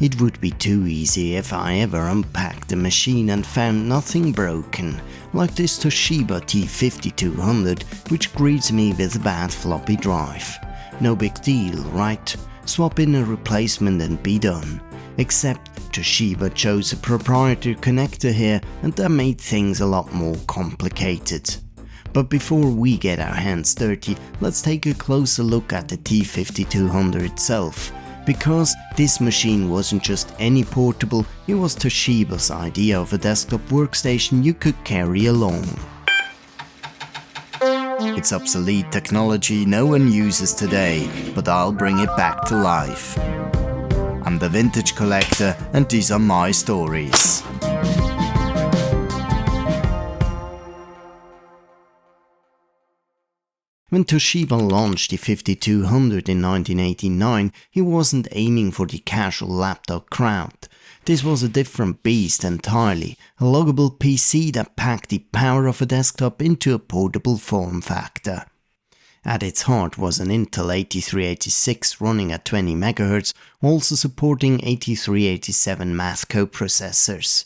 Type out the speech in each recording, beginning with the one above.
It would be too easy if I ever unpacked the machine and found nothing broken, like this Toshiba T5200, which greets me with a bad floppy drive. No big deal, right? Swap in a replacement and be done. Except Toshiba chose a proprietary connector here, and that made things a lot more complicated. But before we get our hands dirty, let's take a closer look at the T5200 itself. Because this machine wasn't just any portable, it was Toshiba's idea of a desktop workstation you could carry along. It's obsolete technology no one uses today, but I'll bring it back to life. I'm the Vintage Collector, and these are my stories. When Toshiba launched the 5200 in 1989, he wasn't aiming for the casual laptop crowd. This was a different beast entirely, a luggable PC that packed the power of a desktop into a portable form factor. At its heart was an Intel 8386 running at 20 MHz, also supporting 8387 math coprocessors.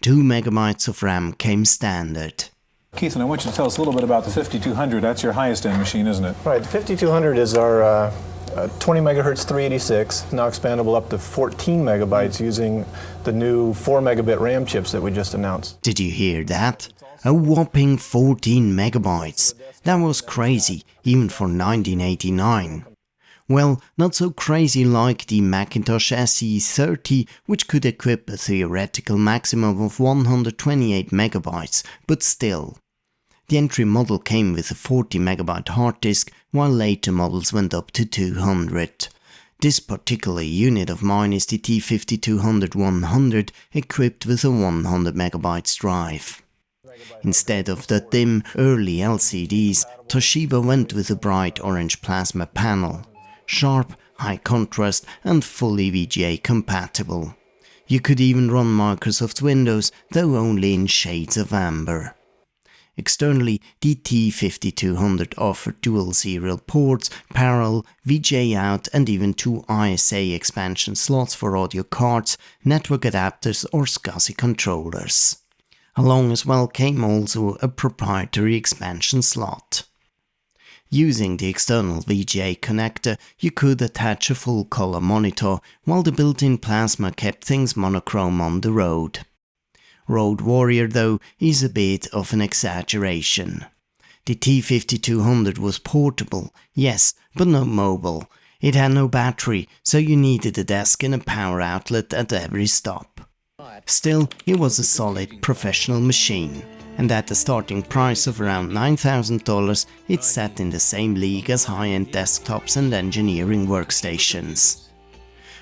2 MB of RAM came standard. Keith, and I want you to tell us a little bit about the 5200. That's your highest end machine, isn't it? Right, the 5200 is our 20 MHz 386, now expandable up to 14 megabytes using the new 4 megabit RAM chips that we just announced. Did you hear that? A whopping 14 megabytes. That was crazy, even for 1989. Well, not so crazy like the Macintosh SE30, which could equip a theoretical maximum of 128 megabytes, but still. The entry model came with a 40 megabyte hard disk, while later models went up to 200. This particular unit of mine is the T5200-100, equipped with a 100 megabytes drive. Instead of the dim, early LCDs, Toshiba went with a bright orange plasma panel. Sharp, high contrast, and fully VGA compatible. You could even run Microsoft Windows, though only in shades of amber. Externally, the T5200 offered dual serial ports, parallel, VGA out, and even 2 ISA expansion slots for audio cards, network adapters, or SCSI controllers. Along as well came also a proprietary expansion slot. Using the external VGA connector, you could attach a full-color monitor, while the built-in plasma kept things monochrome on the road. Road Warrior, though, is a bit of an exaggeration. The T5200 was portable, yes, but not mobile. It had no battery, so you needed a desk and a power outlet at every stop. Still, it was a solid professional machine. And at the starting price of around $9,000, it sat in the same league as high-end desktops and engineering workstations.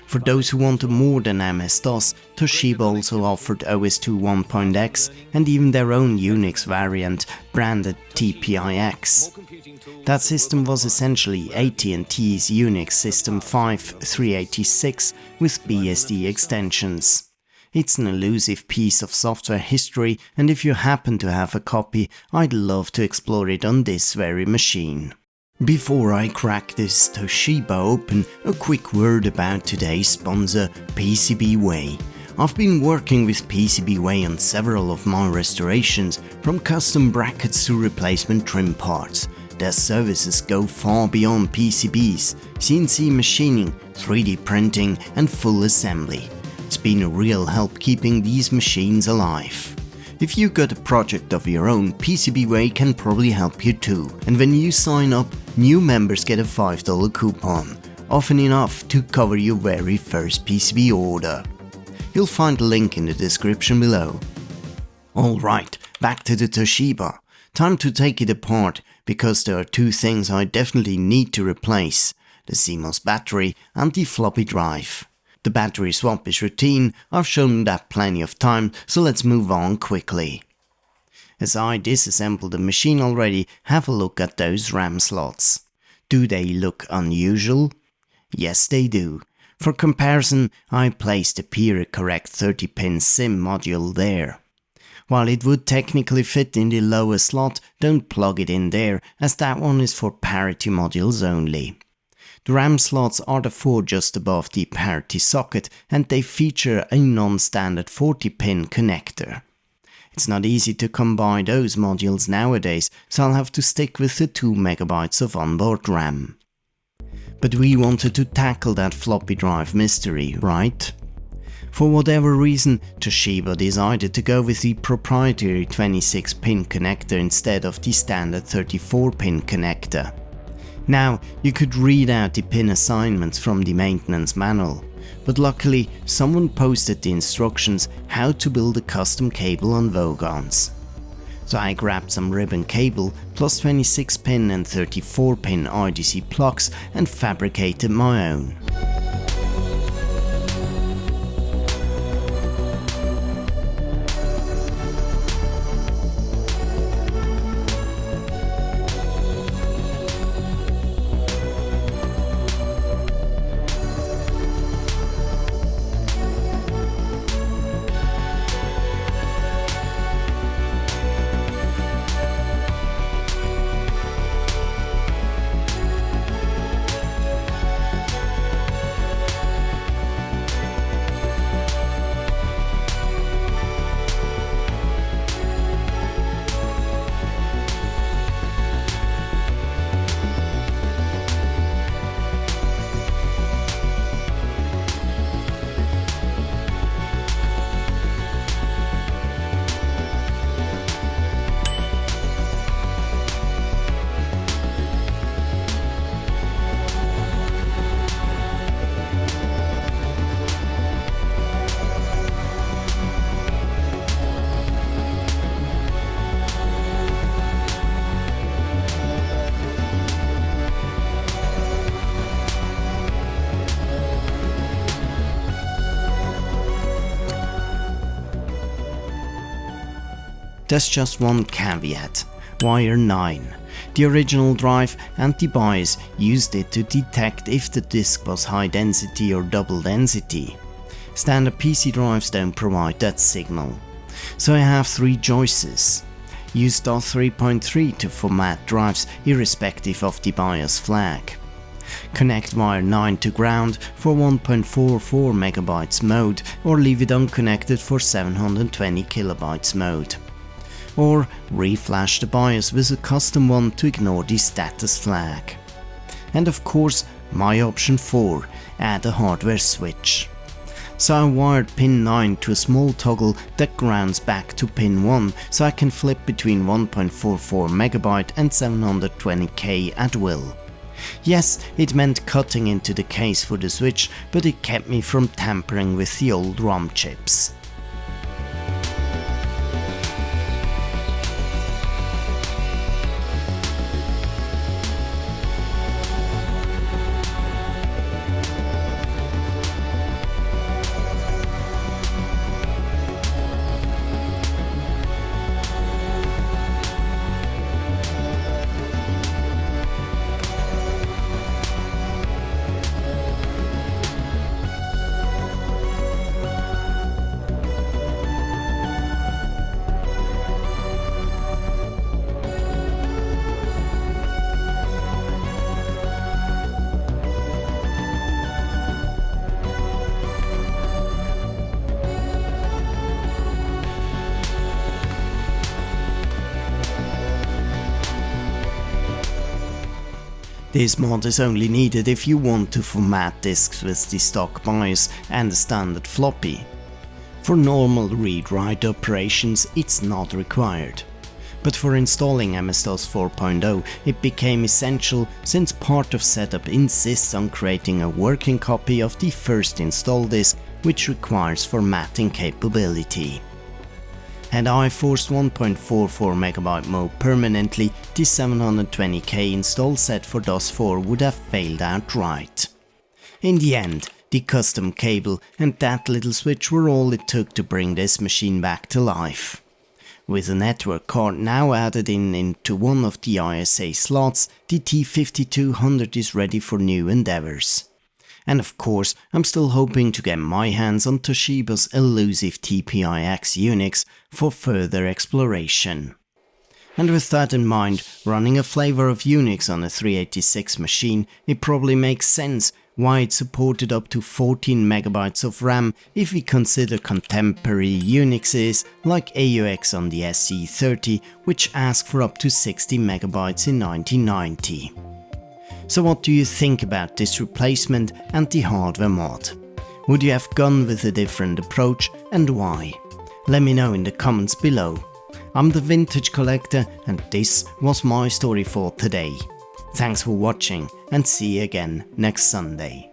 For those who wanted more than MS-DOS, Toshiba also offered OS2 1.x and even their own UNIX variant, branded TPIX. That system was essentially AT&T's UNIX System 5.386 with BSD extensions. It's an elusive piece of software history, and if you happen to have a copy, I'd love to explore it on this very machine. Before I crack this Toshiba open, a quick word about today's sponsor, PCBWay. I've been working with PCBWay on several of my restorations, from custom brackets to replacement trim parts. Their services go far beyond PCBs, CNC machining, 3D printing, and full assembly. It's been a real help keeping these machines alive. If you got a project of your own, PCBWay can probably help you too. And when you sign up, new members get a $5 coupon, often enough to cover your very first PCB order. You'll find a link in the description below. Alright, back to the Toshiba. Time to take it apart, because there are 2 things I definitely need to replace: the CMOS battery and the floppy drive. The battery swap is routine, I've shown that plenty of time, so let's move on quickly. As I disassembled the machine already, have a look at those RAM slots. Do they look unusual? Yes, they do. For comparison, I placed a period correct 30-pin SIM module there. While it would technically fit in the lower slot, don't plug it in there, as that one is for parity modules only. The RAM slots are the 4 just above the parity socket, and they feature a non-standard 40-pin connector. It's not easy to combine those modules nowadays, so I'll have to stick with the 2 MB of onboard RAM. But we wanted to tackle that floppy drive mystery, right? For whatever reason, Toshiba decided to go with the proprietary 26-pin connector instead of the standard 34-pin connector. Now, you could read out the pin assignments from the maintenance manual, but luckily someone posted the instructions how to build a custom cable on Vogons. So I grabbed some ribbon cable plus 26-pin and 34-pin IDC plugs and fabricated my own. There's just one caveat: wire 9. The original drive and the BIOS used it to detect if the disk was high density or double density. Standard PC drives don't provide that signal. So I have 3 choices. Use DOS3.3 to format drives irrespective of the BIOS flag. Connect wire 9 to ground for 1.44 MB mode, or leave it unconnected for 720 KB mode. Or reflash the BIOS with a custom one to ignore the status flag. And of course, my option 4, add a hardware switch. So I wired pin 9 to a small toggle that grounds back to pin 1, so I can flip between 1.44 MB and 720K at will. Yes, it meant cutting into the case for the switch, but it kept me from tampering with the old ROM chips. This mod is only needed if you want to format disks with the stock BIOS and the standard floppy. For normal read-write operations it's not required. But for installing MS-DOS 4.0 it became essential, since part of setup insists on creating a working copy of the first install disk, which requires formatting capability. Had I forced 1.44 MB mode permanently, the 720K install set for DOS 4 would have failed outright. In the end, the custom cable and that little switch were all it took to bring this machine back to life. With a network card now added into one of the ISA slots, the T5200 is ready for new endeavors. And of course, I'm still hoping to get my hands on Toshiba's elusive TPIX UNIX for further exploration. And with that in mind, running a flavor of UNIX on a 386 machine, it probably makes sense why it supported up to 14 MB of RAM if we consider contemporary UNIXes like AUX on the SC30, which asked for up to 60 MB in 1990. So what do you think about this replacement and the hardware mod? Would you have gone with a different approach and why? Let me know in the comments below. I'm the Vintage Collector and this was my story for today. Thanks for watching and see you again next Sunday.